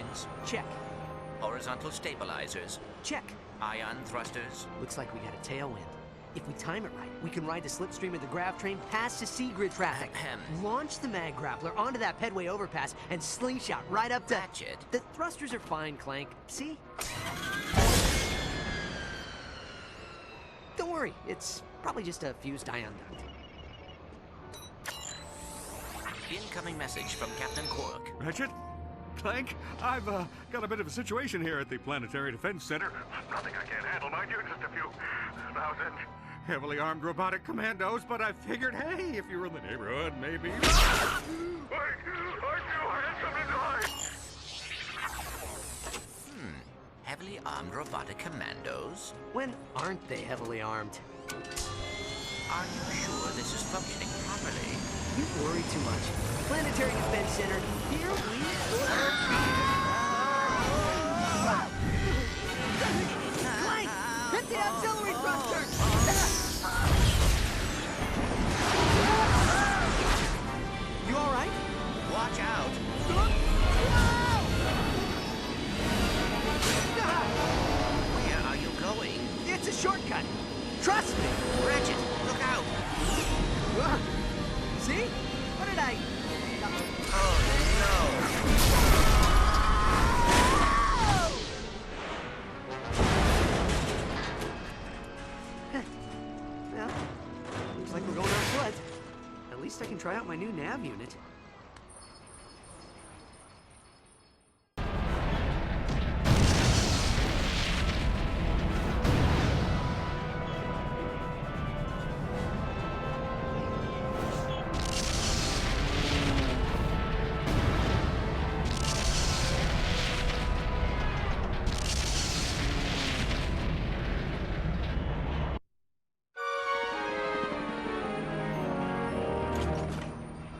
bearings. Check. Horizontal stabilizers. Check. Ion thrusters. Looks like we got a tailwind. If we time it right, we can ride the slipstream of the grav train past the Seagrid traffic. Launch the mag grappler onto that pedway overpass and slingshot right up to... Ratchet. The thrusters are fine, Clank. See? Don't worry, it's probably just a fused ion duct. Incoming message from Captain Quark. Ratchet? Clank? I've got a bit of a situation here at the Planetary Defense Center. Nothing I can't handle, mind you, just a few thousand heavily armed robotic commandos, but I figured, hey, if you were in the neighborhood, maybe... Wait! I knew I had something to hide! Heavily armed robotic commandos? When aren't they heavily armed? Are you sure this is functioning properly? You worry too much. Planetary Defense Center, here we Clank! Hit the auxiliary thrusters! You all right? Watch out! Where are you going? It's a shortcut. Trust me. Ratchet, look out! See? What did I... Well, looks like we're going on foot. At least I can try out my new nav unit.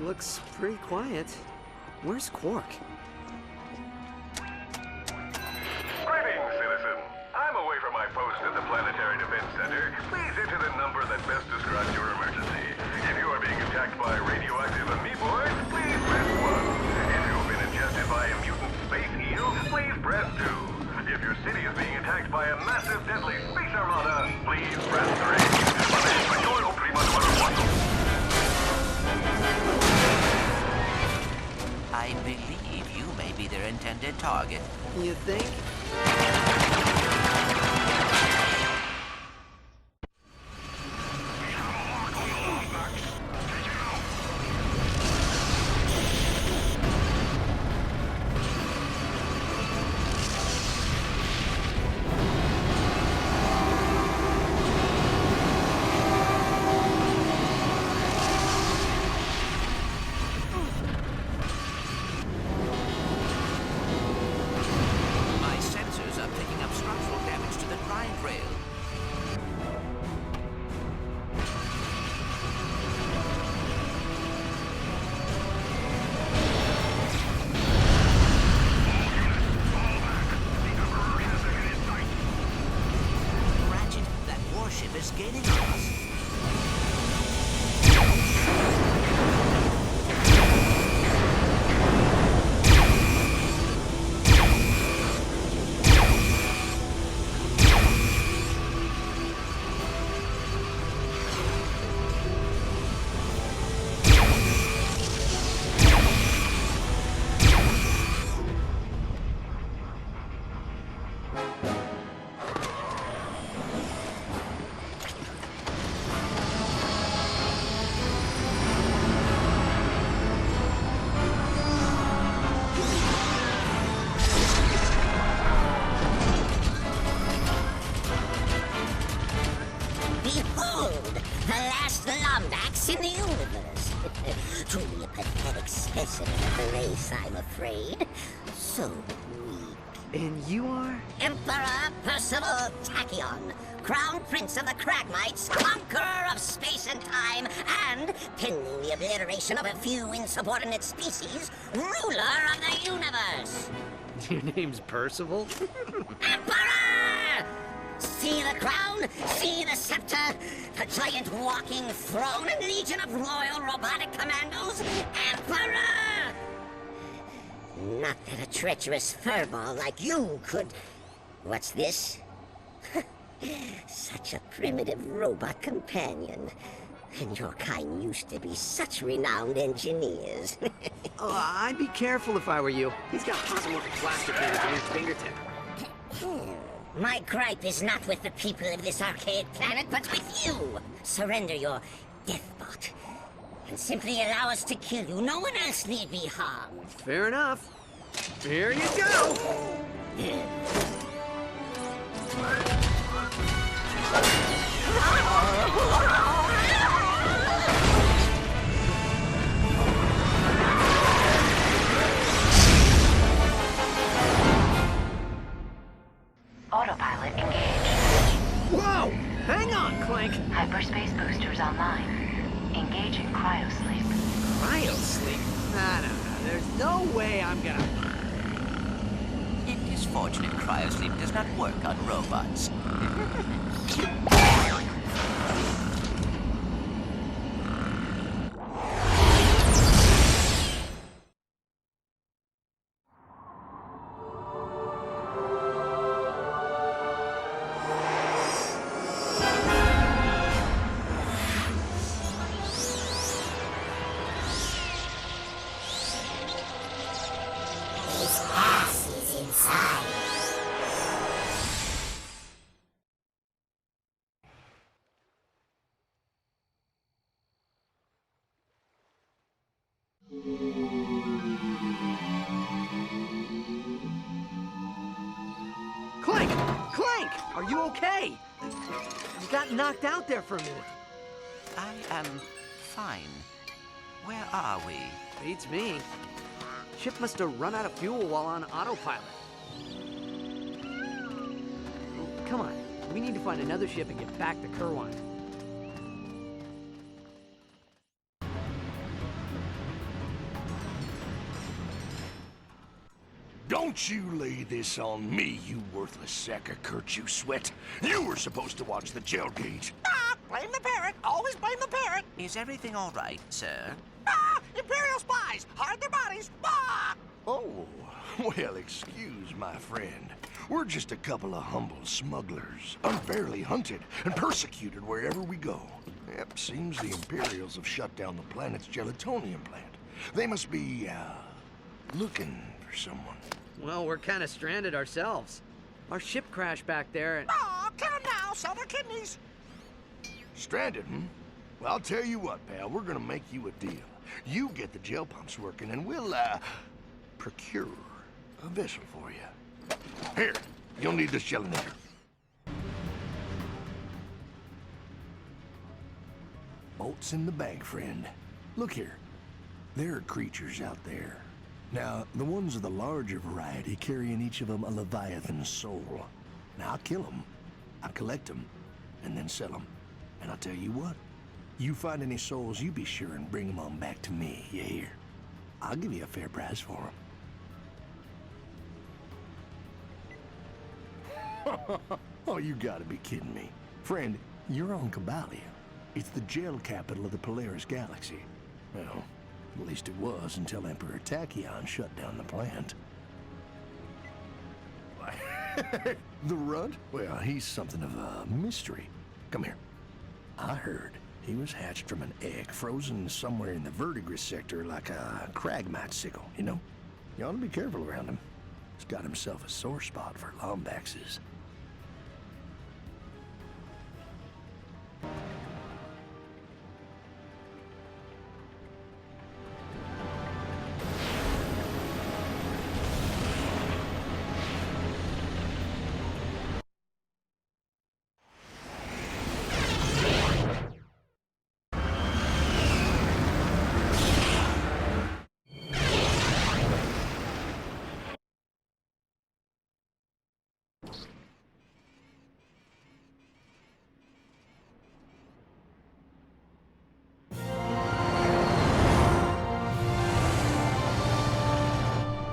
Looks pretty quiet. Where's Quark? Greetings, citizen. I'm away from my post at the Planetary Defense Center. Please enter the number that best describes your emergency. If you are being attacked by radioactive amoeboids, please press 1. If you've been ingested by a mutant space eel, please press 2. If your city is being attacked by a massive deadly space armada, please press 3. I believe you may be their intended target. You think? Is gaining on us. In the universe. Truly a pathetic specimen of the race, I'm afraid. So weak. And you are? Emperor Percival Tachyon, Crown Prince of the Kragmites, conqueror of space and time, and, pending the obliteration of a few insubordinate species, ruler of the universe. Your name's Percival? Emperor! See the crown, see the scepter, the giant walking throne and legion of loyal robotic commandos, Emperor! Not that a treacherous furball like you could... What's this? Such a primitive robot companion. And your kind used to be such renowned engineers. Oh, I'd be careful if I were you. He's got possible plastic hands at his fingertip. My gripe is not with the people of this archaic planet, but with you. Surrender your deathbot, and simply allow us to kill you. No one else need be harmed. Fair enough. Here you go! Autopilot engaged. Whoa! Hang on, Clank! Hyperspace boosters online. Engaging cryosleep. Cryosleep? No. There's no way I'm gonna... It is fortunate cryosleep does not work on robots. Clank! Clank! Are you okay? You got knocked out there for a minute. I am fine. Where are we? Beats me. Ship must have run out of fuel while on autopilot. Oh, come on. We need to find another ship and get back to Kerwan. Don't you lay this on me, you worthless sack of Kurt, you sweat. You were supposed to watch the jail gauge. Ah, blame the parrot. Always blame the parrot. Is everything all right, sir? Ah, Imperial spies. Hide their bodies. Ah! Oh, well, excuse my friend. We're just a couple of humble smugglers, unfairly hunted and persecuted wherever we go. Yep, seems the Imperials have shut down the planet's gelatonium plant. They must be, looking for someone. Well, we're kind of stranded ourselves. Our ship crashed back there and... Ah, kill them now. Sell their kidneys. Stranded, hmm? Well, I'll tell you what, pal. We're gonna make you a deal. You get the gel pumps working, and we'll, procure a vessel for you. Here, you'll need this gelinator. Bolt's in the bank, friend. Look here. There are creatures out there. Now, the ones of the larger variety carry in each of them a Leviathan soul. Now, I'll kill them, I'll collect them, and then sell them. And I'll tell you what, you find any souls, you be sure and bring them on back to me, you hear? I'll give you a fair price for them. Oh, you gotta be kidding me. Friend, you're on Cobalia. It's the gel capital of the Polaris galaxy. Well, at least it was until Emperor Tachyon shut down the plant. The runt? Well, he's something of a mystery. Come here. I heard he was hatched from an egg frozen somewhere in the verdigris sector like a cragmite sickle, you know? You ought to be careful around him. He's got himself a sore spot for lombaxes.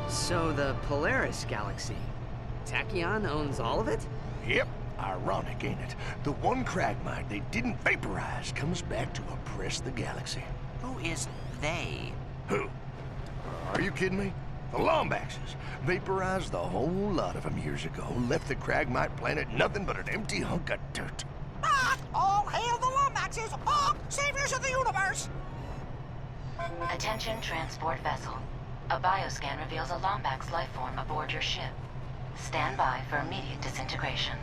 So the Polaris galaxy. Tachyon owns all of it? Yep. Ironic, ain't it? The one cragmite they didn't vaporize comes back to oppress the galaxy. Who is they? Who? Are you kidding me? The Lombaxes vaporized the whole lot of them years ago, left the Cragmite planet nothing but an empty hunk of dirt. All hail the Lombaxes! Saviors of the universe! Attention transport vessel. A bioscan reveals a Lombax life form aboard your ship. Stand by for immediate disintegration.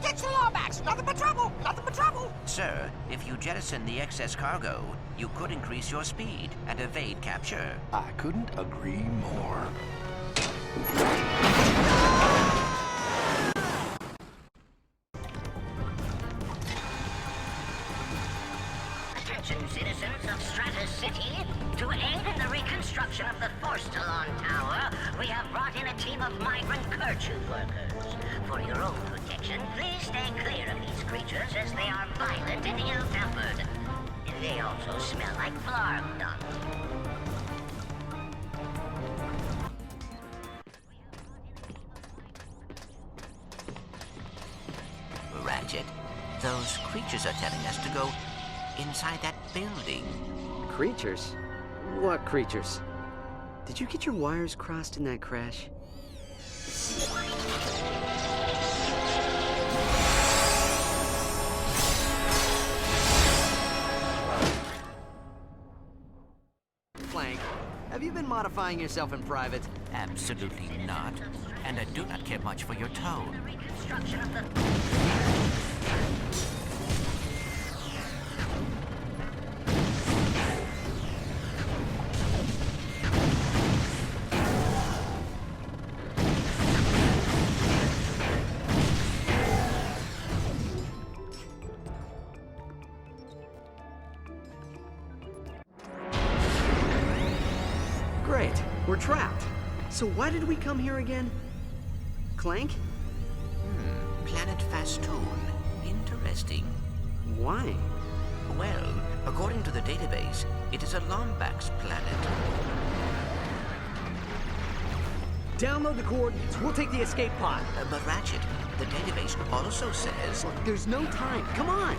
Ditch the Lombax! Nothing but trouble! Nothing but trouble! Sir, if you jettison the excess cargo, you could increase your speed and evade capture. I couldn't agree more. Attention, citizens of Stratus City. To aid in the reconstruction of the Forstalon Tower, we have brought in a team of migrant Kerchu workers. For your own protection, please stay clear of these creatures as they are violent and ill-tempered. They also smell like flarg dung. Ratchet, those creatures are telling us to go inside that building. Creatures? What creatures? Did you get your wires crossed in that crash? Clank, have you been modifying yourself in private? Absolutely not. And I do not care much for your tone. Reconstruction of the... Great, we're trapped. So why did we come here again? Clank? Planet Fastoon. Interesting. Why? Well, according to the database, it is a Lombax planet. Download the coordinates. We'll take the escape pod. But Ratchet, the database also says... Look, there's no time. Come on.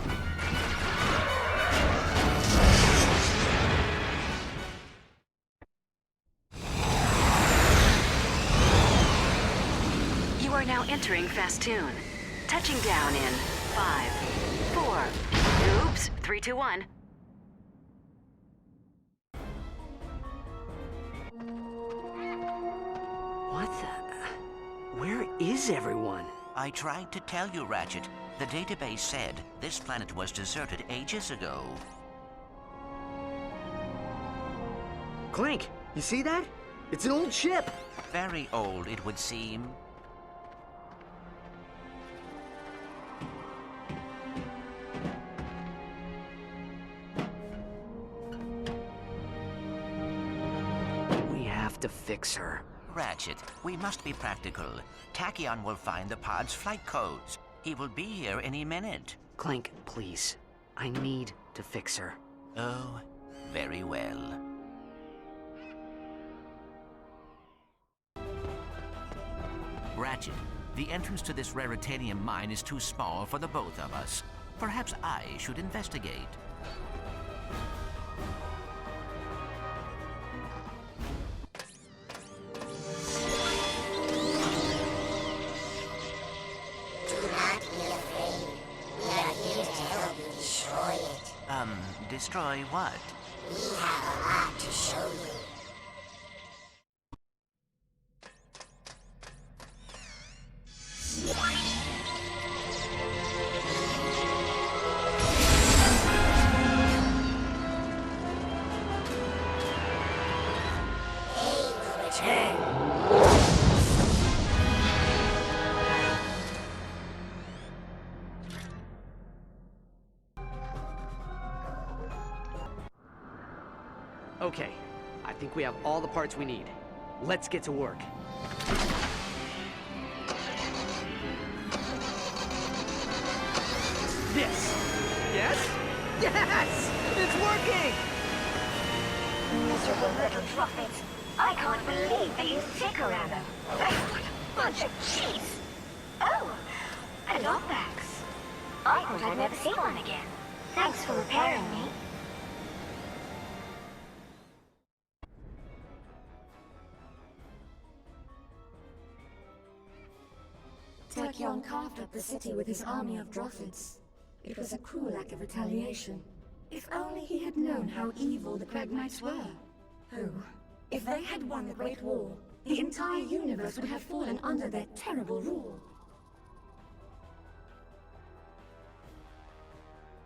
You are now entering Fastoon. Touching down in 5, 4. Oops, 3, 2, 1. What the... Where is everyone? I tried to tell you, Ratchet. The database said this planet was deserted ages ago. Clank, you see that? It's an old ship. Very old, it would seem. We have to fix her. Ratchet, we must be practical. Tachyon will find the pod's flight codes. He will be here any minute. Clank, please. I need to fix her. Oh, very well. Ratchet, the entrance to this raritanium mine is too small for the both of us. Perhaps I should investigate. Do not be afraid. We are here to help you destroy it. Destroy what? We have a lot to show you. Okay, I think we have all the parts we need. Let's get to work. This. Yes? Yes! It's working! Miserable little truffles. I can't believe they used Ticker-Rammer. What a bunch of cheese. Oh, a Lombax. I thought I'd never see one again. Thanks for repairing me. Tachyon carved up the city with his army of Droffids. It was a cruel act of retaliation. If only he had known how evil the Kragmites were. Oh, if they had won the Great War, the entire universe would have fallen under their terrible rule.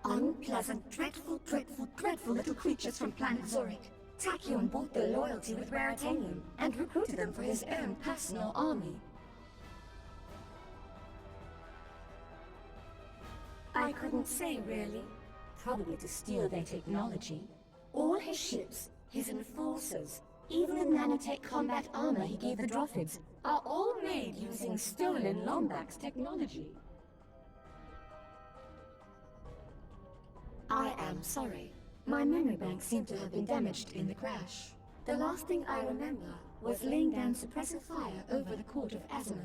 Unpleasant, dreadful, dreadful, dreadful little creatures from planet Zurich. Tachyon bought their loyalty with Raritanium and recruited them for his own personal army. I couldn't say, really. Probably to steal their technology. All his ships, his enforcers, even the nanotech combat armor he gave the Droffids, are all made using stolen Lombax technology. I am sorry. My memory bank seemed to have been damaged in the crash. The last thing I remember was laying down suppressive fire over the court of Azimuth.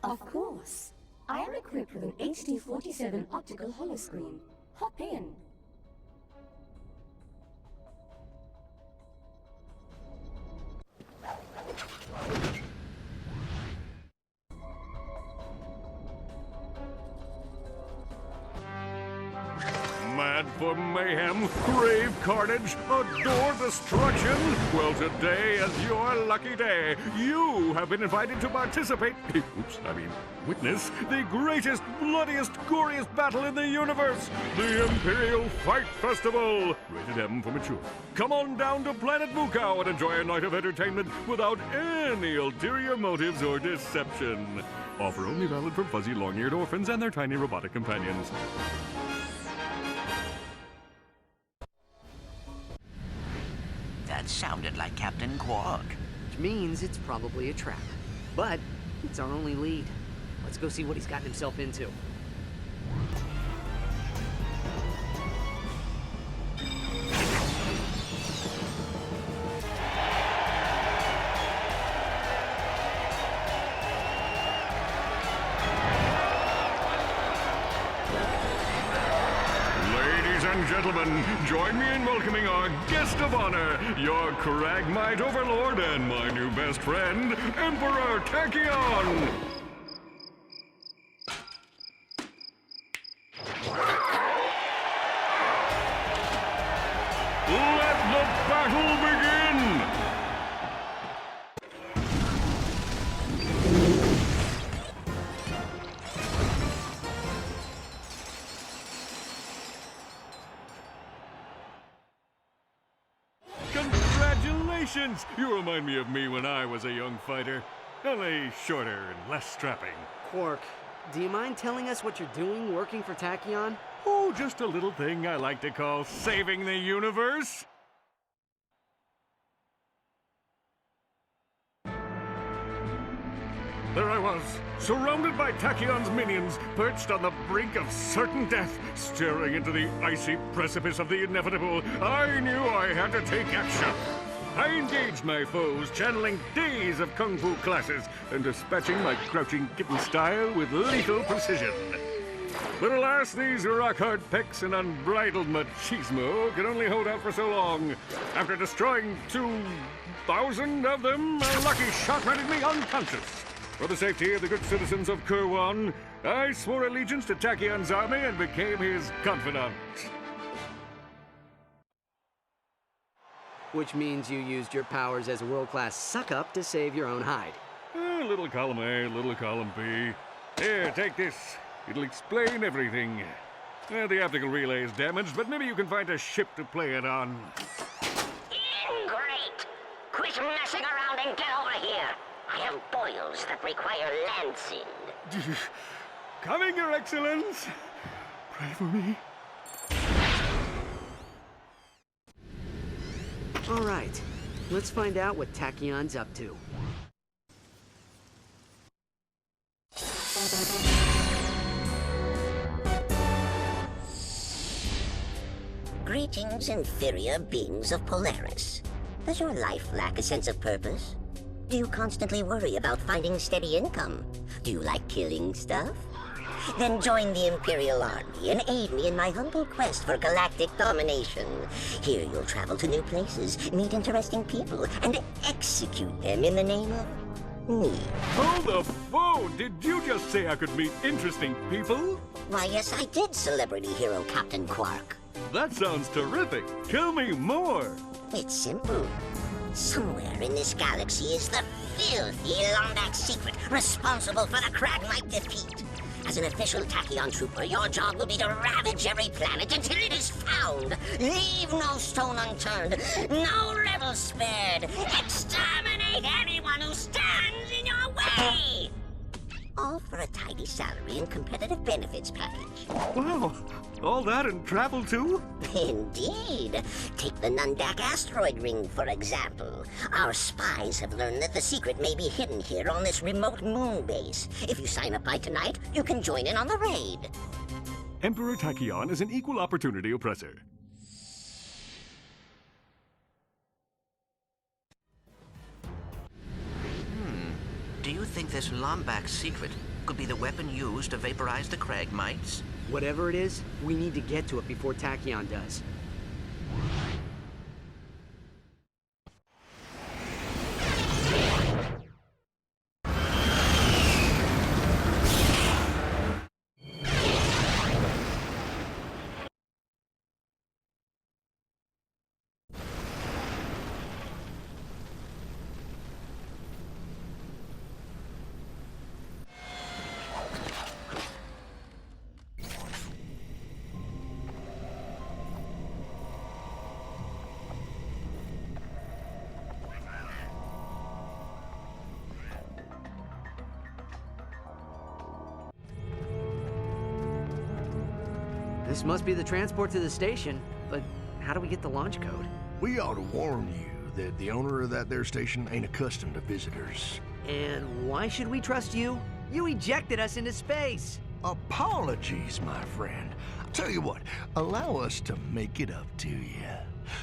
Of course. I am equipped with an HD-47 optical holoscreen. Hop in. Mad for mayhem, crave carnage, adore destruction? Well, today is your lucky day. You have been invited to participate, witness the greatest, bloodiest, goriest battle in the universe, the Imperial Fight Festival. Rated M for mature. Come on down to Planet Mukau and enjoy a night of entertainment without any ulterior motives or deception. Offer only valid for fuzzy, long-eared orphans and their tiny robotic companions. That sounded like Captain Quark. Which means it's probably a trap. But it's our only lead. Let's go see what he's gotten himself into. Gentlemen, join me in welcoming our guest of honor, your Kragmite overlord and my new best friend, Emperor Tachyon! Let the battle begin! Congratulations! You remind me of me when I was a young fighter. Only shorter and less strapping. Quark, do you mind telling us what you're doing working for Tachyon? Oh, just a little thing I like to call saving the universe. There I was, surrounded by Tachyon's minions, perched on the brink of certain death, staring into the icy precipice of the inevitable. I knew I had to take action. I engaged my foes, channeling days of kung fu classes and dispatching my crouching kitten style with lethal precision. But alas, these rock-hard pecs and unbridled machismo can only hold out for so long. After destroying 2,000 of them, a lucky shot rendered me unconscious. For the safety of the good citizens of Kurwan, I swore allegiance to Tachyon's army and became his confidant. Which means you used your powers as a world-class suck-up to save your own hide. Little column A, little column B. Here, take this. It'll explain everything. The optical relay is damaged, but maybe you can find a ship to play it on. Great! Quit messing around and get over here! I have boils that require lancing. Coming, Your Excellence! Pray for me. All right, let's find out what Tachyon's up to. Greetings, inferior beings of Polaris. Does your life lack a sense of purpose? Do you constantly worry about finding steady income? Do you like killing stuff? Then join the Imperial Army and aid me in my humble quest for galactic domination. Here you'll travel to new places, meet interesting people, and execute them in the name of me. Hold the phone! Did you just say I could meet interesting people? Why, yes, I did, celebrity hero Captain Quark. That sounds terrific. Tell me more. It's simple. Somewhere in this galaxy is the filthy Lombax secret responsible for the Kragmite defeat. As an official Tachyon trooper, your job will be to ravage every planet until it is found. Leave no stone unturned, no rebel spared. Exterminate anyone who stands in your way! All for a tidy salary and competitive benefits package. Wow, all that and travel too? Indeed. Take the Nundak asteroid ring, for example. Our spies have learned that the secret may be hidden here on this remote moon base. If you sign up by tonight, you can join in on the raid. Emperor Tachyon is an equal opportunity oppressor. Do you think this Lombax secret could be the weapon used to vaporize the Kragmites? Whatever it is, we need to get to it before Tachyon does. This must be the transport to the station, but how do we get the launch code? We ought to warn you that the owner of that there station ain't accustomed to visitors. And why should we trust you? You ejected us into space! Apologies, my friend. Tell you what, allow us to make it up to you.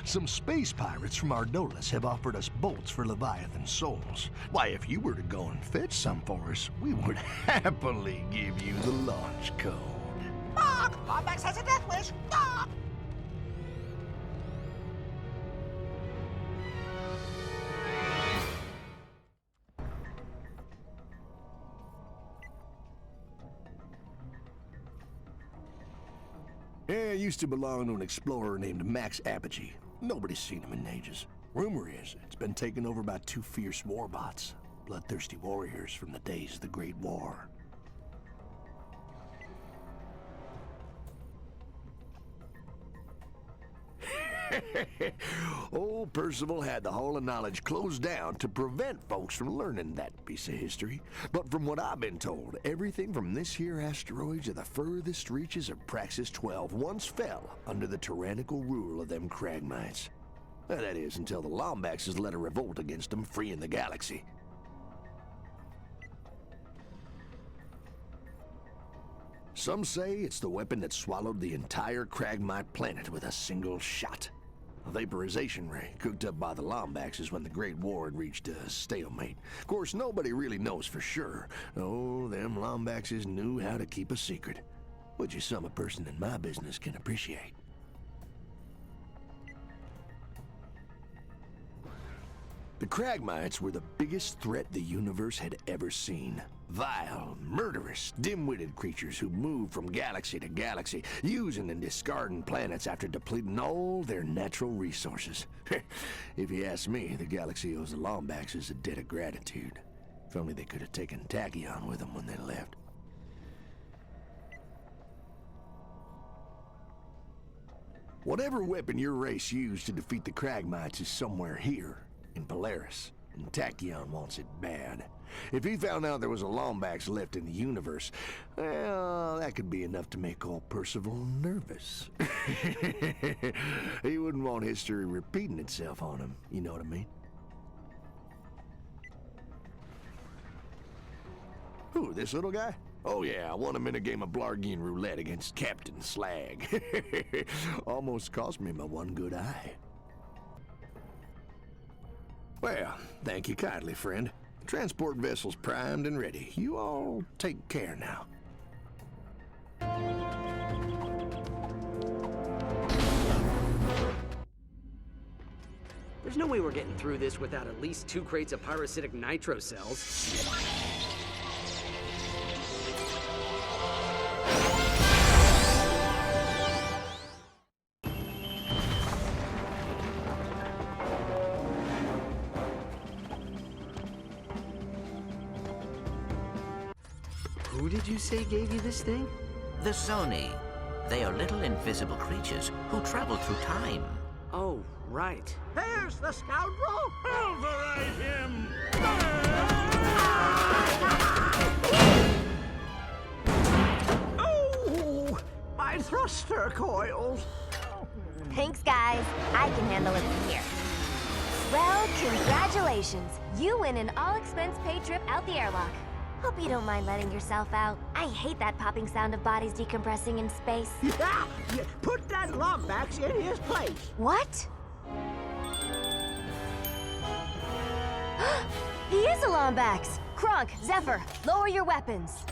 Some space pirates from Ardolis have offered us bolts for Leviathan souls. Why, if you were to go and fetch some for us, we would happily give you the launch code. Bark! Lombax has a death wish! Bark! Yeah, it used to belong to an explorer named Max Apogee. Nobody's seen him in ages. Rumor is it's been taken over by two fierce warbots, bloodthirsty warriors from the days of the Great War. Old Percival had the Hall of Knowledge closed down to prevent folks from learning that piece of history. But from what I've been told, everything from this here asteroid to the furthest reaches of Praxis 12 once fell under the tyrannical rule of them Kragmites. That is, until the Lombaxes led a revolt against them, freeing the galaxy. Some say it's the weapon that swallowed the entire Kragmite planet with a single shot. A vaporization ray cooked up by the Lombaxes when the Great War had reached a stalemate. Of course, nobody really knows for sure. Oh, them Lombaxes knew how to keep a secret, which is something a person in my business can appreciate. The Kragmites were the biggest threat the universe had ever seen. Vile, murderous, dim-witted creatures who moved from galaxy to galaxy, using and discarding planets after depleting all their natural resources. If you ask me, the galaxy owes the Lombaxes a debt of gratitude. If only they could have taken Tachyon with them when they left. Whatever weapon your race used to defeat the Kragmites is somewhere here, in Polaris, and Tachyon wants it bad. If he found out there was a Lombax left in the universe, well, that could be enough to make old Percival nervous. He wouldn't want history repeating itself on him, you know what I mean? Who, this little guy? Oh yeah, I won him in a game of Blargian roulette against Captain Slag. Almost cost me my one good eye. Well, thank you kindly, friend. Transport vessel's primed and ready. You all take care now. There's no way we're getting through this without at least 2 crates of pyrocytic nitro cells. Who did you say gave you this thing? The Zoni. They are little invisible creatures who travel through time. Oh, right. There's the scoundrel! Pulverize him! Oh! My thruster coils! Thanks, guys. I can handle it from here. Well, congratulations. You win an all-expense-paid trip out the airlock. Hope you don't mind letting yourself out. I hate that popping sound of bodies decompressing in space. Yeah! Put that Lombax in his place! What? He is a Lombax! Kronk, Zephyr, lower your weapons.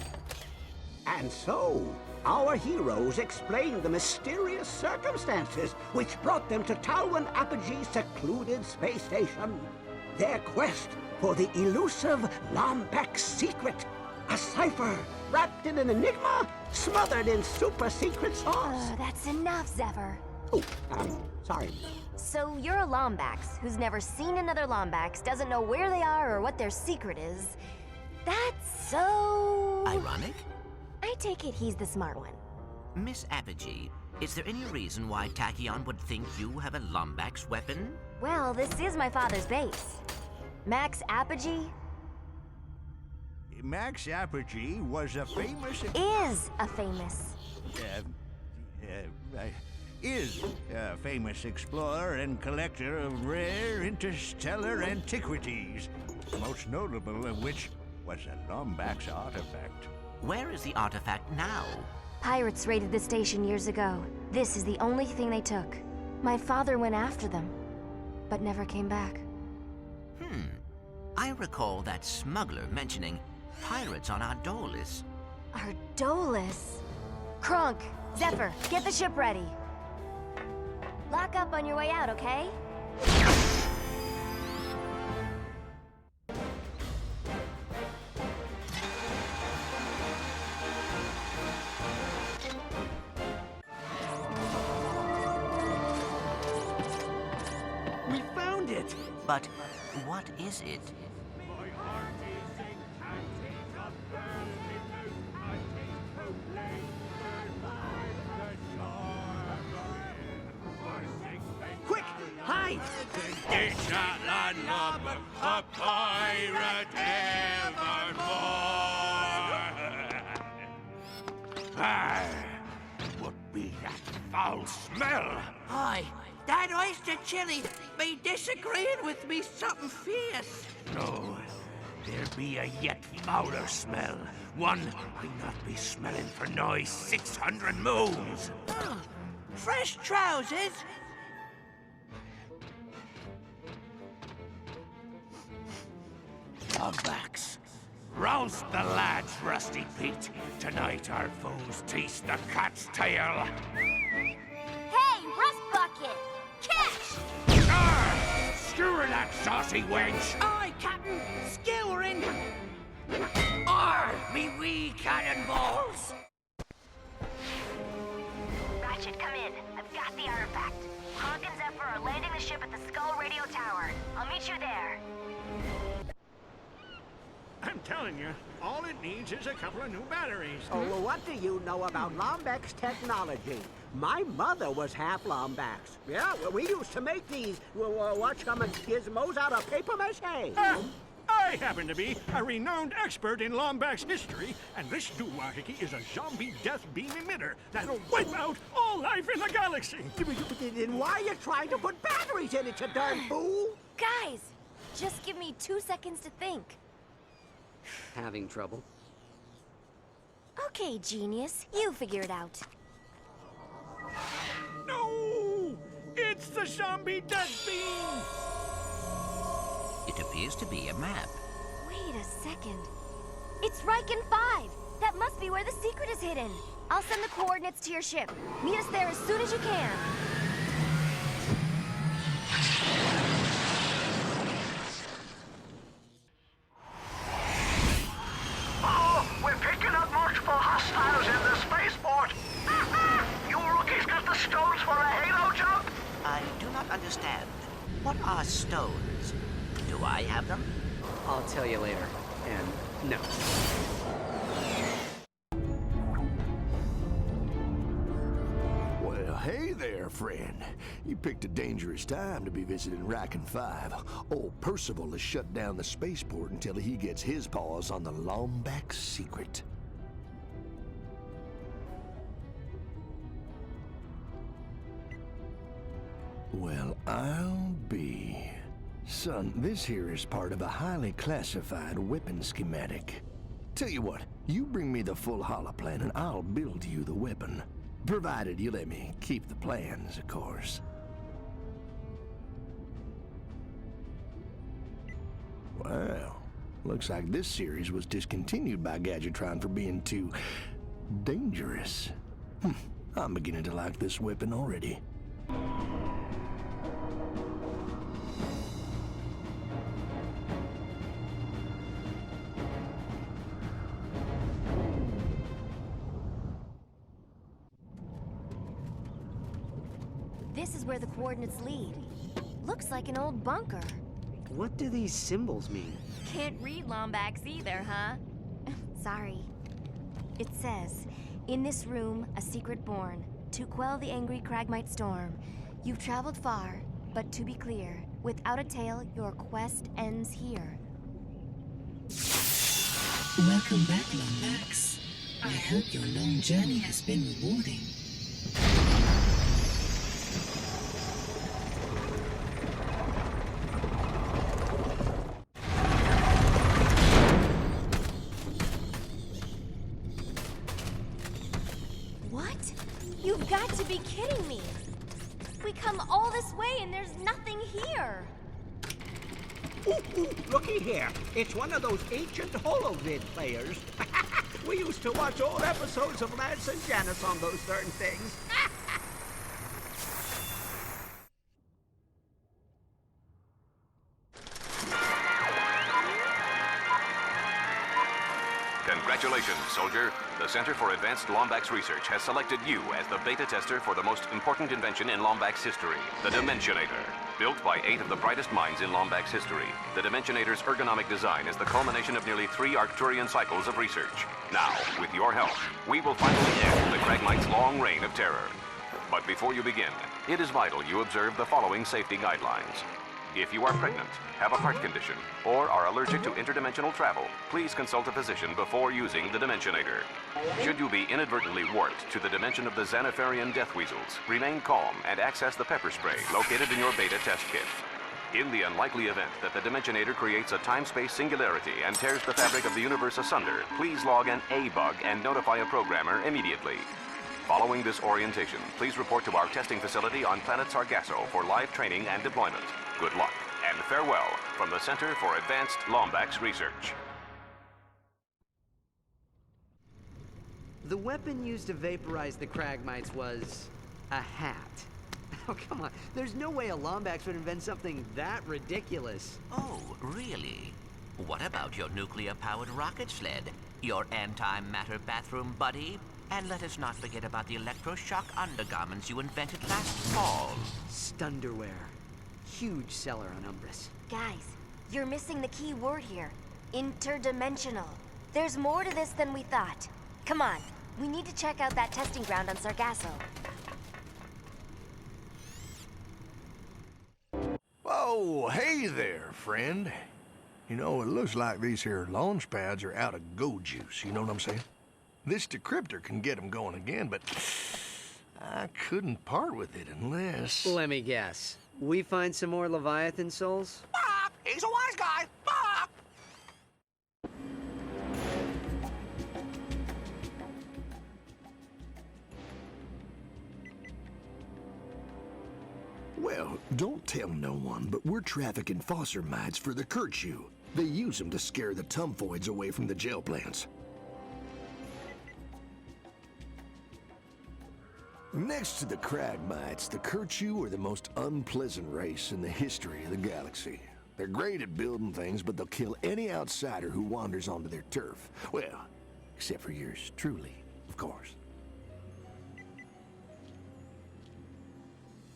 And so, our heroes explained the mysterious circumstances which brought them to Talwyn Apogee's secluded space station. Their quest for the elusive Lombax secret. A cipher wrapped in an enigma, smothered in super-secret sauce. That's enough, Zephyr. Oh, sorry. So you're a Lombax who's never seen another Lombax, doesn't know where they are or what their secret is. That's so... Ironic? I take it he's the smart one. Miss Apogee, is there any reason why Tachyon would think you have a Lombax weapon? Well, this is my father's base. Max Apogee? Max Apogee was a famous... Is a famous explorer and collector of rare interstellar antiquities, most notable of which was a Lombax artifact. Where is the artifact now? Pirates raided the station years ago. This is the only thing they took. My father went after them, but never came back. I recall that smuggler mentioning pirates on our Ardolis. Ardolis? Kronk, Zephyr, get the ship ready. Lock up on your way out, okay? We found it! But what is it? Quick, hide! It's not a pirate evermore! What be that foul smell? Aye, that oyster chili be disagreeing with me something fierce. No, there be a yet fouler smell. One I not be smelling for nigh 600 moons. Oh, fresh trousers? Lombax. Roust the lads, Rusty Pete. Tonight our foes taste the cat's tail. Hey, Rust Bucket! Catch! Arr! Skewer that saucy wench! Aye, Captain, skewering. Arr! Me wee cannonballs! Ratchet, come in. I've got the artifact. Kronk and Zephyr are landing the ship at the Skull Radio Tower. I'll meet you there. I'm telling you, all it needs is a couple of new batteries. Oh, well, what do you know about Lombax technology? My mother was half Lombax. Yeah, well, we used to make these, gizmos out of paper mache. I happen to be a renowned expert in Lombax history, and this doohickey is a zombie death beam emitter that'll wipe out all life in the galaxy. Then why are you trying to put batteries in it, you darn fool? Guys, just give me 2 seconds to think. Having trouble? Okay, genius. You figure it out. No! It's the zombie death beam! It appears to be a map. Wait a second. It's Riken 5! That must be where the secret is hidden. I'll send the coordinates to your ship. Meet us there as soon as you can. We're picking up multiple hostiles in the spaceport. You rookies got the stones for a halo jump? I do not understand. What are stones? Do I have them? I'll tell you later. And no. Well, hey there, friend. You picked a dangerous time to be visiting Rackham 5. Old Percival has shut down the spaceport until he gets his paws on the Lombax secret. Well, I'll be. Son, this here is part of a highly classified weapon schematic. Tell you what, you bring me the full holoplan and I'll build you the weapon. Provided you let me keep the plans, of course. Well, looks like this series was discontinued by Gadgetron for being too dangerous. I'm beginning to like this weapon already. This is where the coordinates lead. Looks like an old bunker. What do these symbols mean? Can't read Lombax either, huh? Sorry. It says, in this room, a secret born, to quell the angry Cragmite storm. You've traveled far, but to be clear, without a tale, your quest ends here. Welcome back, Lombax. I hope your long journey has been rewarding. You've got to be kidding me! We come all this way and there's nothing here! Ooh, looky here. It's one of those ancient holovid players. We used to watch old episodes of Lance and Janice on those certain things. Congratulations, soldier. The Center for Advanced Lombax Research has selected you as the beta tester for the most important invention in Lombax history, the Dimensionator. Built by 8 of the brightest minds in Lombax history, the Dimensionator's ergonomic design is the culmination of nearly 3 Arcturian cycles of research. Now, with your help, we will finally end the Cragmite's long reign of terror. But before you begin, it is vital you observe the following safety guidelines. If you are pregnant, have a heart condition, or are allergic to interdimensional travel, please consult a physician before using the Dimensionator. Should you be inadvertently warped to the dimension of the Xanatharian death weasels, remain calm and access the pepper spray located in your beta test kit. In the unlikely event that the Dimensionator creates a time-space singularity and tears the fabric of the universe asunder, please log an A-bug and notify a programmer immediately. Following this orientation, please report to our testing facility on planet Sargasso for live training and deployment. Good luck, and farewell from the Center for Advanced Lombax Research. The weapon used to vaporize the Cragmites was a hat. Oh, come on. There's no way a Lombax would invent something that ridiculous. Oh, really? What about your nuclear-powered rocket sled? Your antimatter bathroom buddy? And let us not forget about the electroshock undergarments you invented last fall. Stunderwear. Huge seller on Umbris. Guys, you're missing the key word here. Interdimensional. There's more to this than we thought. Come on, we need to check out that testing ground on Sargasso. Oh, hey there, friend. You know, it looks like these here launch pads are out of go juice, you know what I'm saying? This decryptor can get them going again, but I couldn't part with it unless... Let me guess. We find some more Leviathan souls? Bob! He's a wise guy! Bob! Well, don't tell no one, but we're trafficking foster mites for the Kirchu. They use them to scare the Tumfoids away from the jail plants. Next to the Cragmites, the Kerchu are the most unpleasant race in the history of the galaxy. They're great at building things, but they'll kill any outsider who wanders onto their turf. Well, except for yours truly, of course.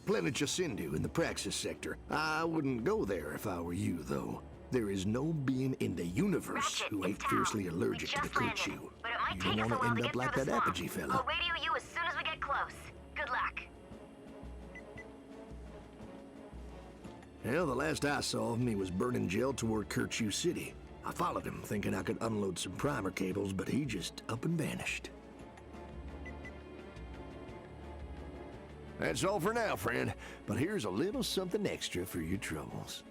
Planet Jacindu in the Praxis sector. I wouldn't go there if I were you, though. There is no being in the universe Ratchet, who ain't it's fiercely Tal. allergic We to the just landed, Kerchu. but it might You take don't us a want to while end to up get like through that the swamp. Apogee fella. I'll radio you as soon as we get close. Good luck. Well, the last I saw of him, he was burning gel toward Kerchu City. I followed him, thinking I could unload some primer cables, but he just up and vanished. That's all for now, friend. But here's a little something extra for your troubles.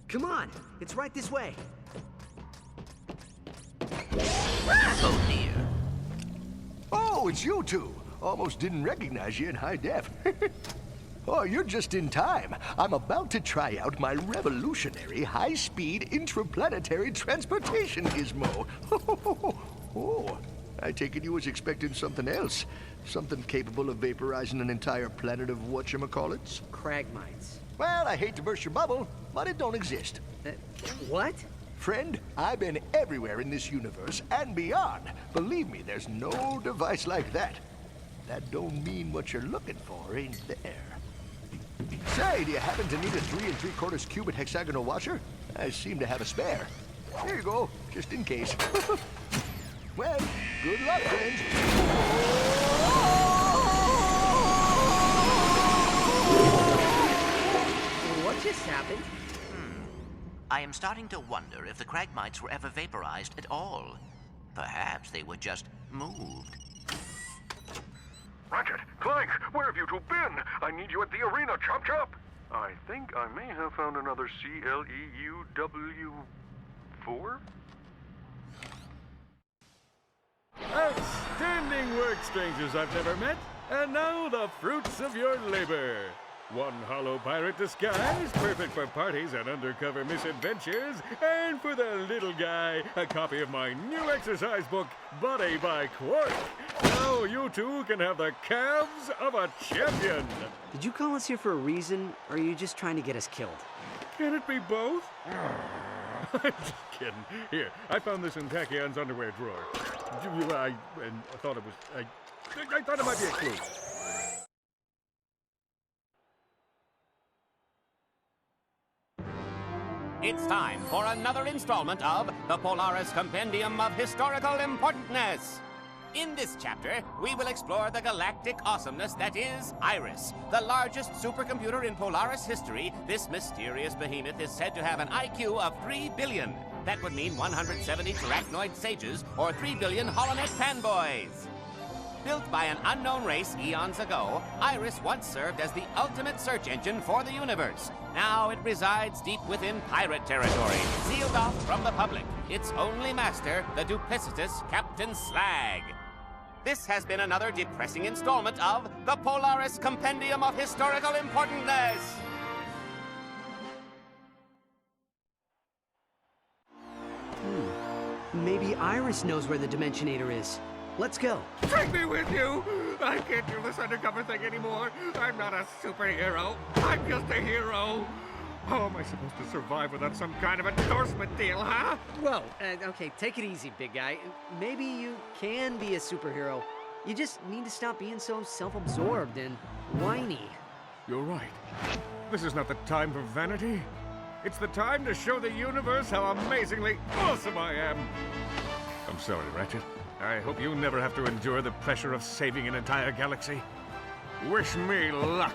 Come on, it's right this way. Oh dear. Oh, it's you two. Almost didn't recognize you in high def. Oh, you're just in time. I'm about to try out my revolutionary high-speed intraplanetary transportation gizmo. Oh, I take it you was expecting something else. Something capable of vaporizing an entire planet of whatchamacallits? Cragmites. Well, I hate to burst your bubble, but it don't exist. What? Friend, I've been everywhere in this universe and beyond. Believe me, there's no device like that. That don't mean what you're looking for ain't there. Say, do you happen to need a 3 3/4 cubic hexagonal washer? I seem to have a spare. Here you go, just in case. Well, good luck, friends. What just happened? I am starting to wonder if the Cragmites were ever vaporized at all. Perhaps they were just moved. Ratchet, Clank, where have you two been? I need you at the arena, Chop Chop. I think I may have found another CLEUW4? Outstanding work, strangers I've never met. And now the fruits of your labor. One hollow pirate disguise, perfect for parties and undercover misadventures. And for the little guy, a copy of my new exercise book, Body by Quark. Now you two can have the calves of a champion. Did you call us here for a reason, or are you just trying to get us killed? Can it be both? I'm just kidding. Here, I found this in Tachyon's underwear drawer. I thought it was... I thought it might be a clue. It's time for another installment of the Polaris Compendium of Historical Importantness. In this chapter, we will explore the galactic awesomeness that is Iris. The largest supercomputer in Polaris history, this mysterious behemoth is said to have an IQ of 3 billion. That would mean 170 Terracnoid sages or 3 billion Holonet fanboys. Built by an unknown race eons ago, Iris once served as the ultimate search engine for the universe. Now it resides deep within pirate territory, sealed off from the public. Its only master, the duplicitous Captain Slag. This has been another depressing installment of the Polaris Compendium of Historical Importantness. Maybe Iris knows where the Dimensionator is. Let's go. Take me with you! I can't do this undercover thing anymore. I'm not a superhero. I'm just a hero. How am I supposed to survive without some kind of endorsement deal, huh? Well, okay, take it easy, big guy. Maybe you can be a superhero. You just need to stop being so self-absorbed and whiny. You're right. This is not the time for vanity. It's the time to show the universe how amazingly awesome I am. I'm sorry, Ratchet. I hope you never have to endure the pressure of saving an entire galaxy. Wish me luck.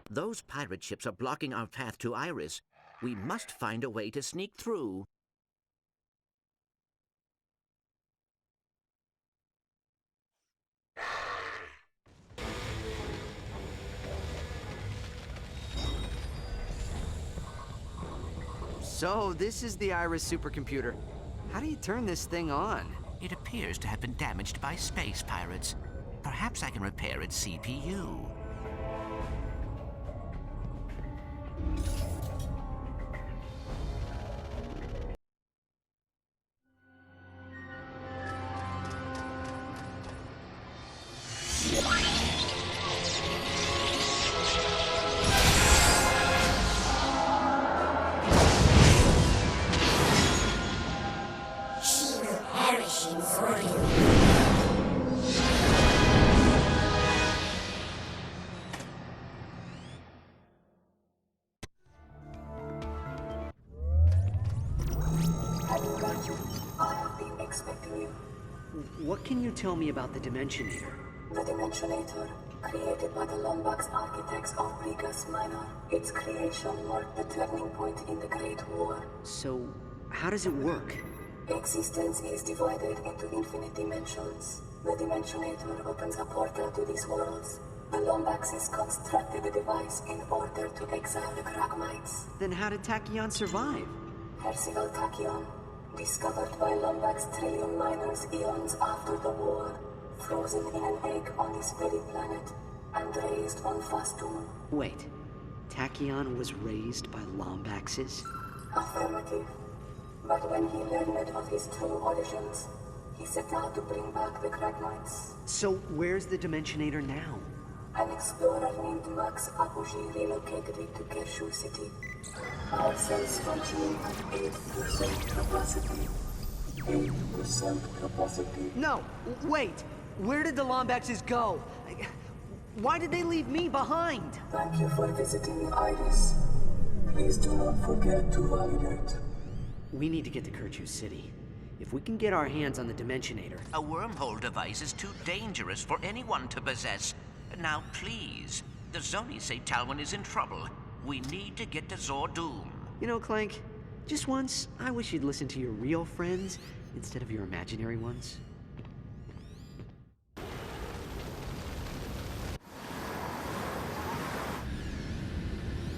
Those pirate ships are blocking our path to Iris. We must find a way to sneak through. So, this is the Iris supercomputer. How do you turn this thing on? It appears to have been damaged by space pirates. Perhaps I can repair its CPU. She will perish in Zorium. What can you tell me about the Dimensionator? The Dimensionator, created by the Lombax architects of Brigas Minor. Its creation marked the turning point in the Great War. So, how does it work? Existence is divided into infinite dimensions. The Dimensionator opens a portal to these worlds. The Lombaxes constructed the device in order to exile the Kragmites. Then how did Tachyon survive? Percival Tachyon, discovered by Lombax trillium miners eons after the war, frozen in an egg on this very planet, and raised on Fastoon. Wait, Tachyon was raised by Lombaxes? Affirmative. But when he learned of his true origins, he set out to bring back the Kragmites. So where's the Dimensionator now? An explorer named Max Apogee relocated it to Kershu City. Our cells function at 8% capacity. 8% capacity. No! Wait! Where did the Lombaxes go? Why did they leave me behind? Thank you for visiting Iris. Please do not forget to validate. We need to get to Kershu City. If we can get our hands on the Dimensionator... A wormhole device is too dangerous for anyone to possess. Now, please. The Zonies say Talwyn is in trouble. We need to get to Zordoom. You know, Clank, just once, I wish you'd listen to your real friends instead of your imaginary ones.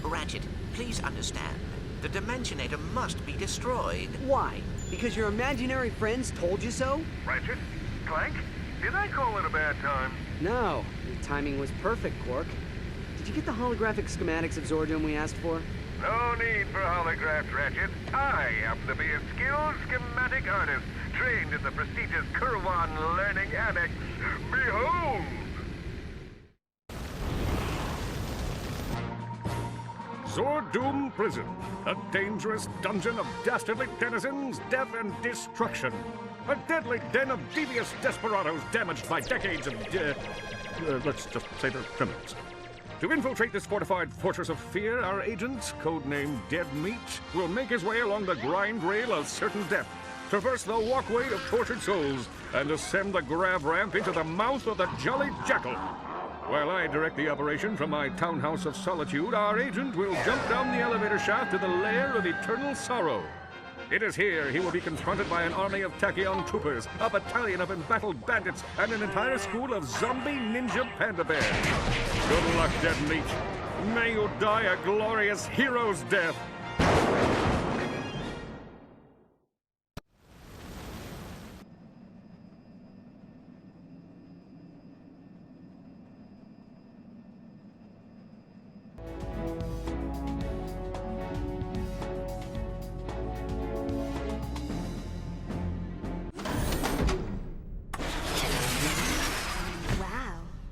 Ratchet, please understand. The Dimensionator must be destroyed. Why? Because your imaginary friends told you so? Ratchet? Clank? Did I call it a bad time? No. Your timing was perfect, Quark. Did you get the holographic schematics of Zordoom we asked for? No need for holographs, Ratchet. I happen to be a skilled schematic artist, trained at the prestigious Kurwan Learning Annex. Behold! Zordoom Prison, a dangerous dungeon of dastardly denizens, death and destruction. A deadly den of devious desperados damaged by decades of, let's just say they're criminals. To infiltrate this fortified fortress of fear, our agent, codenamed Dead Meat, will make his way along the grind rail of certain death, traverse the walkway of tortured souls, and ascend the grab ramp into the mouth of the Jolly Jackal. While I direct the operation from my townhouse of solitude, our agent will jump down the elevator shaft to the lair of eternal sorrow. It is here he will be confronted by an army of Tachyon troopers, a battalion of embattled bandits, and an entire school of zombie ninja panda bears. Good luck, Dead Meat. May you die a glorious hero's death.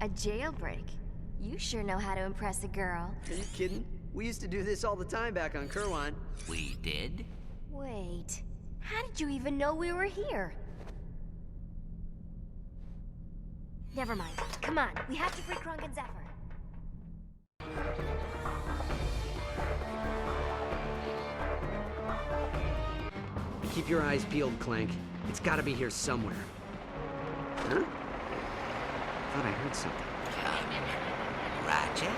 A jailbreak. You sure know how to impress a girl. Are you kidding? We used to do this all the time back on Kurwan. We did? Wait, how did you even know we were here? Never mind. Come on, we have to free Krunk and Zephyr. Keep your eyes peeled, Clank. It's gotta be here somewhere. Huh? I thought I heard something. Ratchet?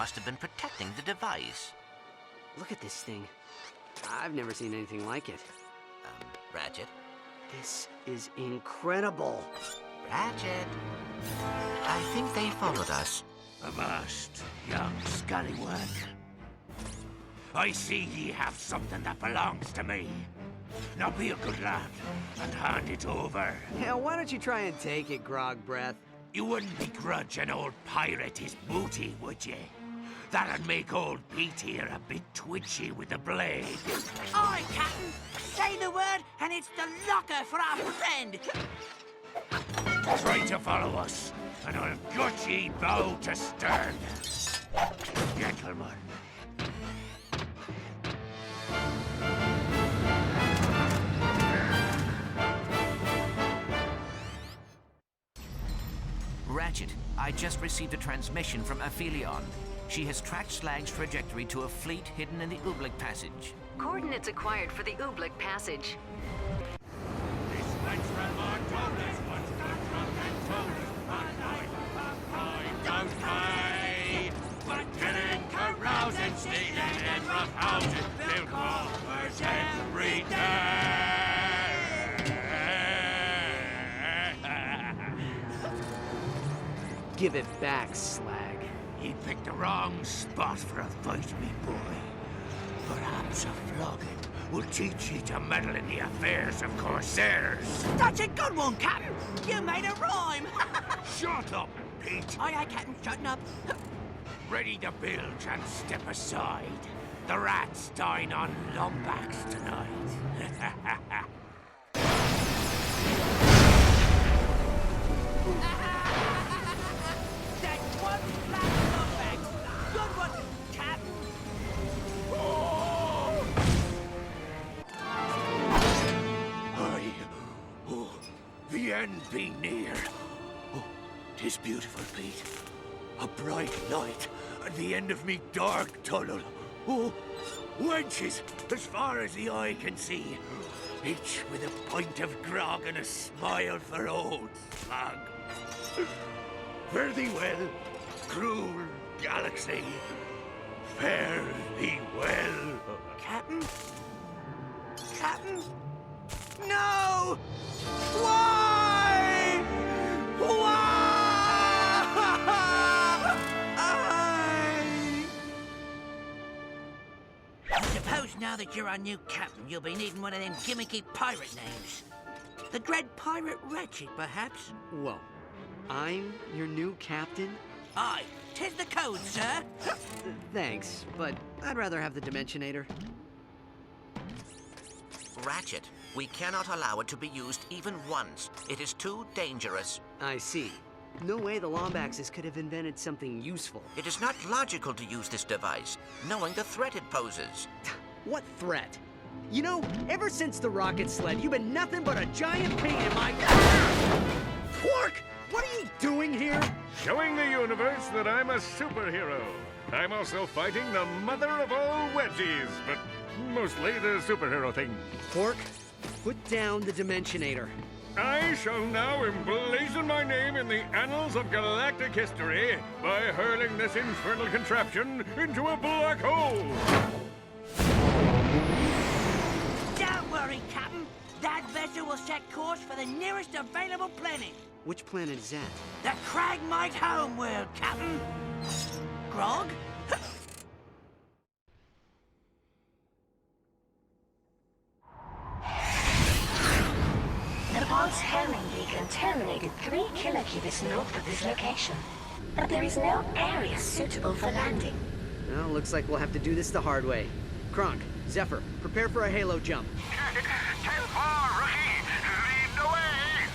must have been protecting the device. Look at this thing. I've never seen anything like it. Ratchet? This is incredible. Ratchet? I think they followed us. Avast, young scallywag. I see ye have something that belongs to me. Now be a good lad and hand it over. Yeah, why don't you try and take it, Grog Breath? You wouldn't begrudge an old pirate his booty, would ye? That'd make old Pete here a bit twitchy with the blade. Aye, Captain. Say the word, and it's the locker for our friend. Try to follow us, and I'll gut ye bow to stern. Gentlemen. Ratchet, I just received a transmission from Aphelion. She has tracked Slag's trajectory to a fleet hidden in the Oobleck Passage. Coordinates acquired for the Oobleck Passage. Give it back, Slag. He picked the wrong spot for a fight, me boy. Perhaps a flogging will teach ye to meddle in the affairs of corsairs. That's a good one, Captain. You made a rhyme. Shut up, Pete. Aye, Captain. Shutting up. Ready to bilge and step aside. The rats dine on Lombax tonight. The end be near. Oh, 'tis beautiful, Pete. A bright light at the end of me dark tunnel. Oh, wenches as far as the eye can see. Each with a pint of grog and a smile for old Slag. Fare thee well, cruel galaxy. Fare thee well. Captain? Captain? No! Why? Why? I suppose now that you're our new captain, you'll be needing one of them gimmicky pirate names. The Dread Pirate Ratchet, perhaps? Whoa. I'm your new captain? Aye, 'tis the code, sir. Thanks, but I'd rather have the Dimensionator. Ratchet, we cannot allow it to be used even once. It is too dangerous. I see. No way the Lombaxes could have invented something useful. It is not logical to use this device, knowing the threat it poses. What threat? You know, ever since the rocket sled, you've been nothing but a giant pain in my... Quark! What are you doing here? Showing the universe that I'm a superhero. I'm also fighting the mother of all wedgies, but mostly the superhero thing. Quark, put down the Dimensionator. I shall now emblazon my name in the annals of galactic history by hurling this infernal contraption into a black hole. Don't worry, Captain. That vessel will set course for the nearest available planet. Which planet is that? The Cragmite homeworld, Captain. Grog? The pulse handling beacon terminated 3 kilocubits north of this location, but there is no area suitable for landing. Well, looks like we'll have to do this the hard way. Kronk, Zephyr, prepare for a halo jump. 10-4, rookie! Lead the way!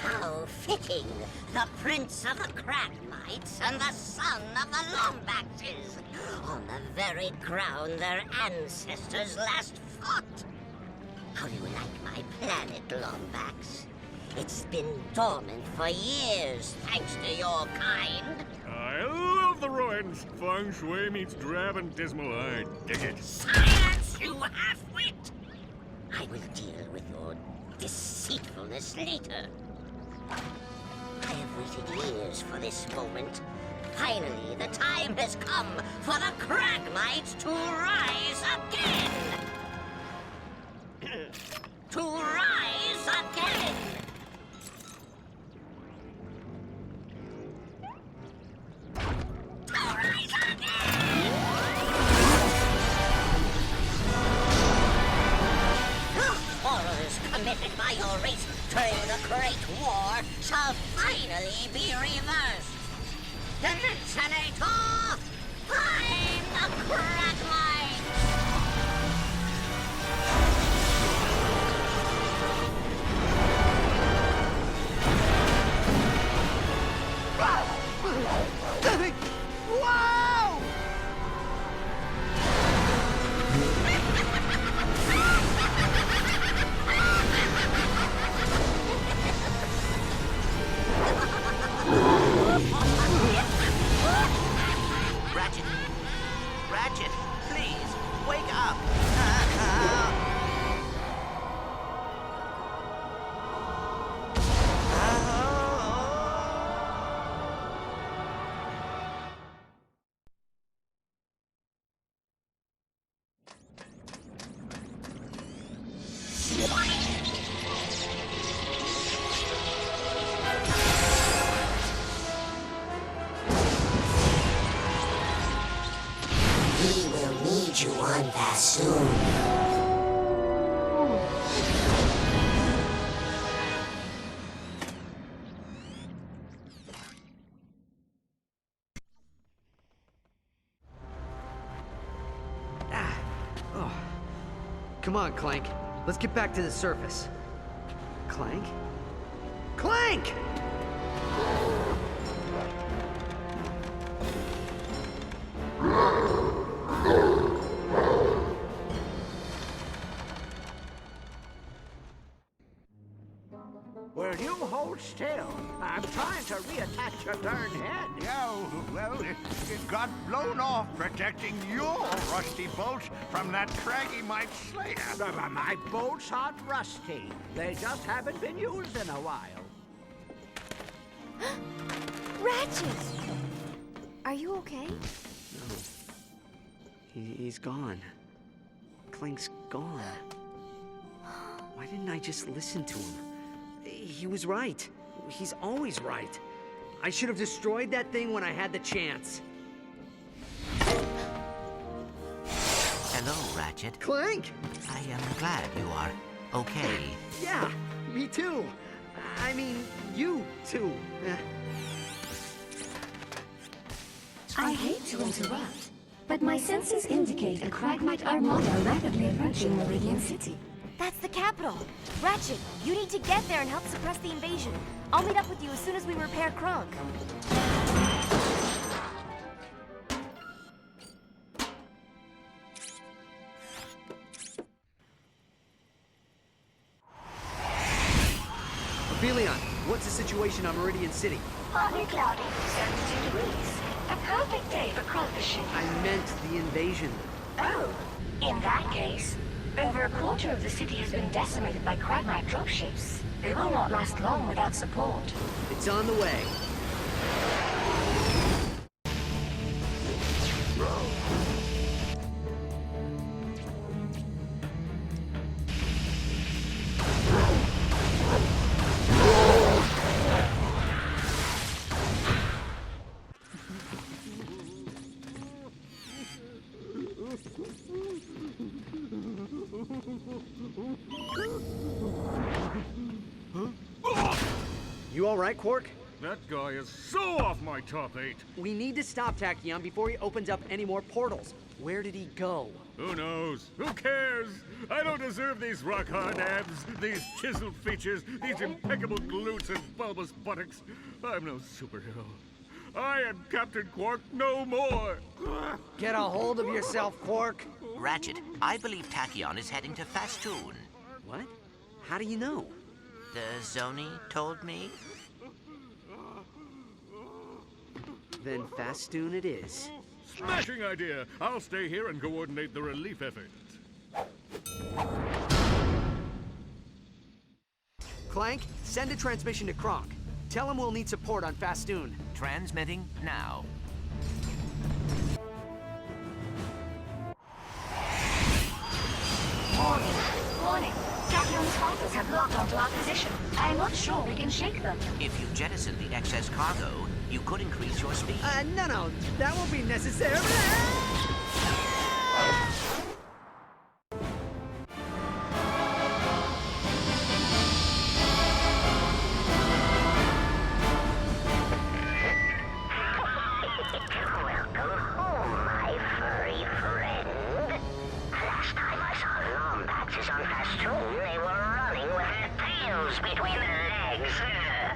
How fitting! The Prince of the Cragmites and the son of the Lombaxes, on the very ground their ancestors last fought. How do you like my planet, Lombax? It's been dormant for years, thanks to your kind. I love the ruins. Feng shui meets drab and dismal. I dig it. Silence, you half-wit! I will deal with your deceitfulness later. I have waited years for this moment. Finally, the time has come for the Cragmites to rise again! To rise again! To rise again! The horrors committed by your race during the Great War shall finally be reversed. Dimensionator, find the Cragmites! Wow! Ratchet! Ratchet, please, wake up! We will need you on Fastoon. Oh. Come on, Clank. Let's get back to the surface. Clank? Clank! Will you hold still? I'm trying to reattach your darn head. Yeah, well, it got blown off protecting your rusty bolts from that craggy mite slayer. My bolts aren't rusty. They just haven't been used in a while. Ratchet! Are you okay? No. He's gone. Clank's gone. Why didn't I just listen to him? He was right. He's always right. I should have destroyed that thing when I had the chance. Hello, Ratchet. Clank! I am glad you are okay. Yeah, me too. I mean, you too. I hate to interrupt, but my senses indicate a Cragmite armada rapidly approaching Meridian City. That's the capital. Ratchet, you need to get there and help suppress the invasion. I'll meet up with you as soon as we repair Kronk. Opelion, what's the situation on Meridian City? Partly cloudy, 72 degrees. A perfect day for Kronk fishing. I meant the invasion. Oh, in that case, over a quarter of the city has been decimated by Cragmite dropships. They will not last long without support. It's on the way. You all right, Quark? That guy is so off my top 8. We need to stop Tachyon before he opens up any more portals. Where did he go? Who knows? Who cares? I don't deserve these rock-hard abs, these chiseled features, these impeccable glutes and bulbous buttocks. I'm no superhero. I am Captain Quark no more. Get a hold of yourself, Quark. Ratchet, I believe Tachyon is heading to Fastoon. What? How do you know? The Zoni told me. Then Fastoon it is. Smashing idea! I'll stay here and coordinate the relief effort. Clank, send a transmission to Kronk. Tell him we'll need support on Fastoon. Transmitting now. Warning. Tachyon's fighters have locked onto our position. I'm not sure we can shake them. If you jettison the excess cargo, you could increase your speed. No, that won't be necessary.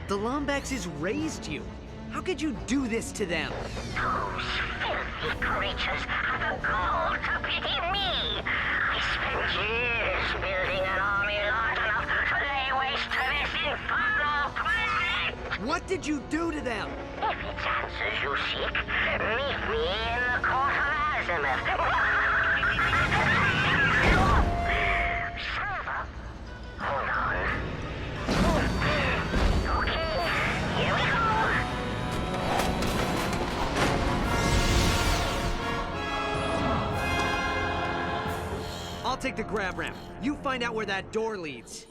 The Lombaxes raised you. How could you do this to them? Those filthy creatures have the gall to pity me. I spent years building an army large enough to lay waste to this infernal planet. What did you do to them? If it's answers you seek, meet me in the court of Azimuth. Server, hold on. I'll take the grab ramp. You find out where that door leads.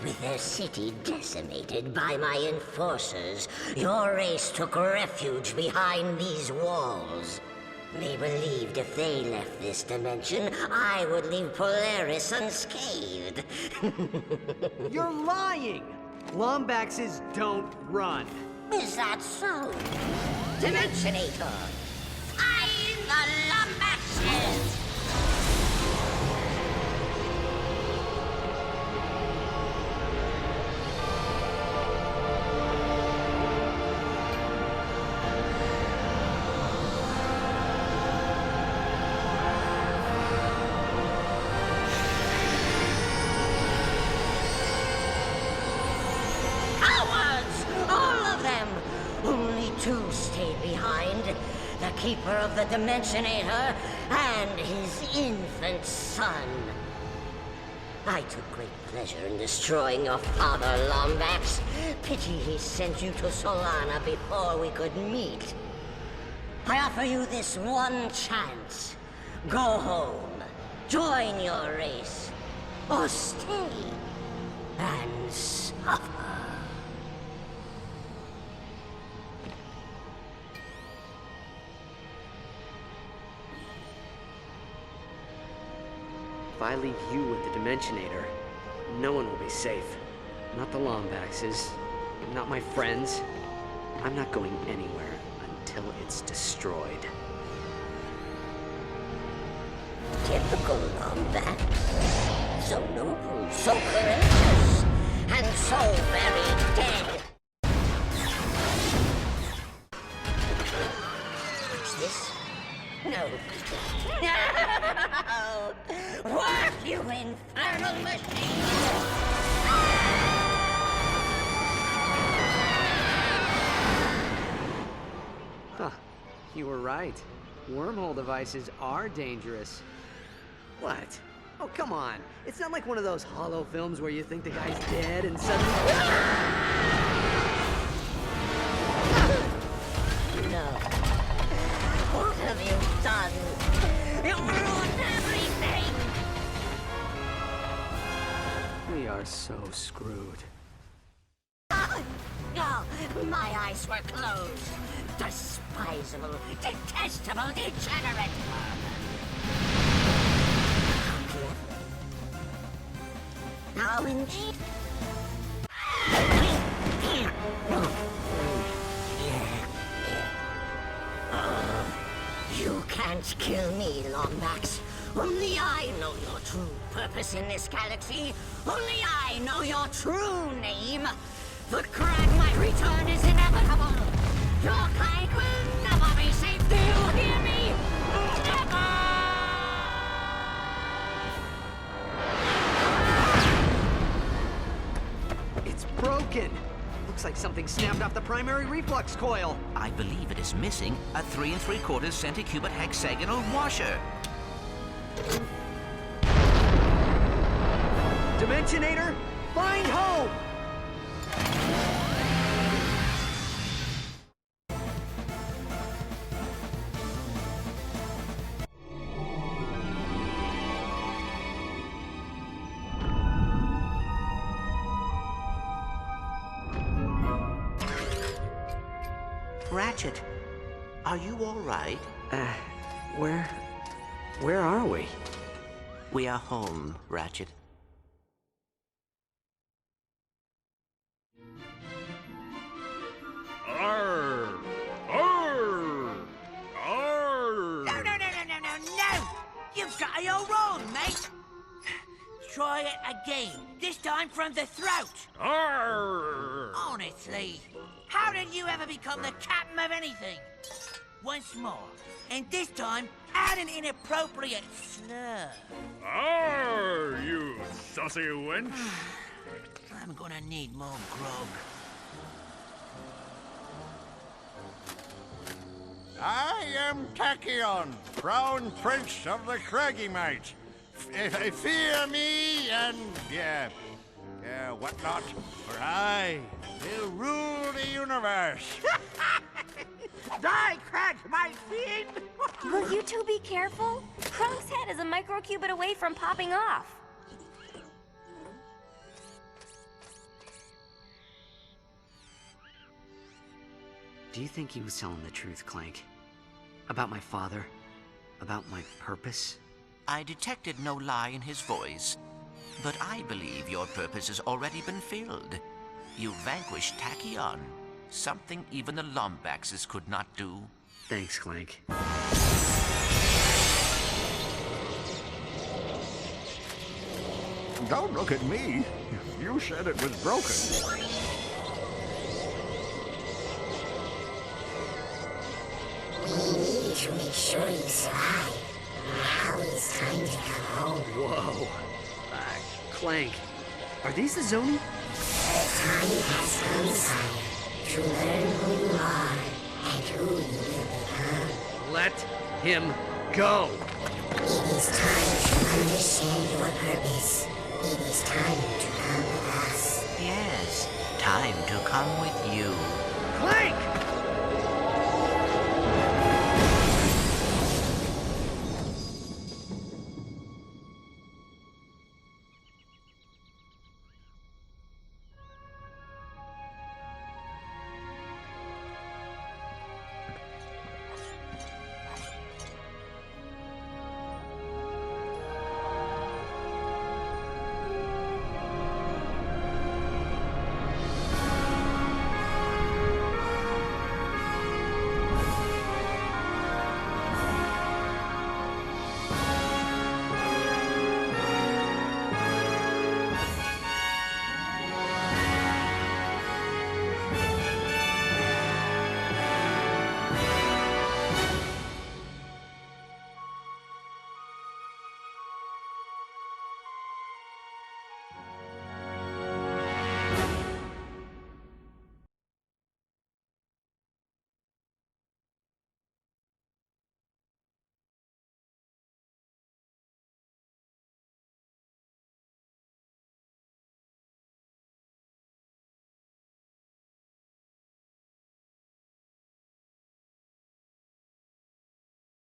With their city decimated by my enforcers, your race took refuge behind these walls. They believed if they left this dimension, I would leave Polaris unscathed. You're lying! Lombaxes don't run. Is that so? Dimensionator! Find the Lombaxes! Two stayed behind, the keeper of the Dimensionator and his infant son. I took great pleasure in destroying your father, Lombax. Pity he sent you to Solana before we could meet. I offer you this one chance. Go home, join your race, or stay and suffer. If I leave you with the Dimensionator, no one will be safe. Not the Lombaxes, not my friends. I'm not going anywhere until it's destroyed. Typical Lombax. So noble, so courageous, and so very dead. What's this? No. No! Work, you infernal machine! Huh. You were right. Wormhole devices are dangerous. What? Oh, come on. It's not like one of those hollow films where you think the guy's dead and suddenly... No. What have you done? You ruined everything! We are so screwed. No, my eyes were closed. Despisable, detestable, degenerate vermin. Now indeed. You can't kill me, Lombax. Only I know your true purpose in this galaxy. Only I know your true name. The Cragmite return is inevitable. Your kind will never be safe. Do you hear me? Never! It's broken. Looks like something snapped off the primary reflux coil. I believe it is missing a 3 3/4 centicubit hexagonal washer. Dimensionator, find home! Ratchet, are you all right? Where are we? We are home, Ratchet. Arr! Arr! Arr! No! You've got it all wrong, mate. Try it again. This time from the throat. Arr! Honestly, how did you ever become the captain of anything? Once more, and this time, add an inappropriate slur. Arr, you saucy wench! I'm gonna need more grog. I am Tachyon, Crown Prince of the Craggy-mites. Fear me and, whatnot, for I will rule the universe. Die, Cragmite fiend! Will you two be careful? Krunk's head is a microcubit away from popping off. Do you think he was telling the truth, Clank? About my father? About my purpose? I detected no lie in his voice, but I believe your purpose has already been filled. You vanquished Tachyon, something even the Lombaxes could not do. Thanks, Clank. Don't look at me. You said it was broken. We need to make sure you survive. Now it's time to come home. Whoa. Clank, are these the Zoni? The time has come, sire, to learn who you are and who you will become. Let him go. It is time to understand your purpose. It is time to come with us. Yes, time to come with you. Clank!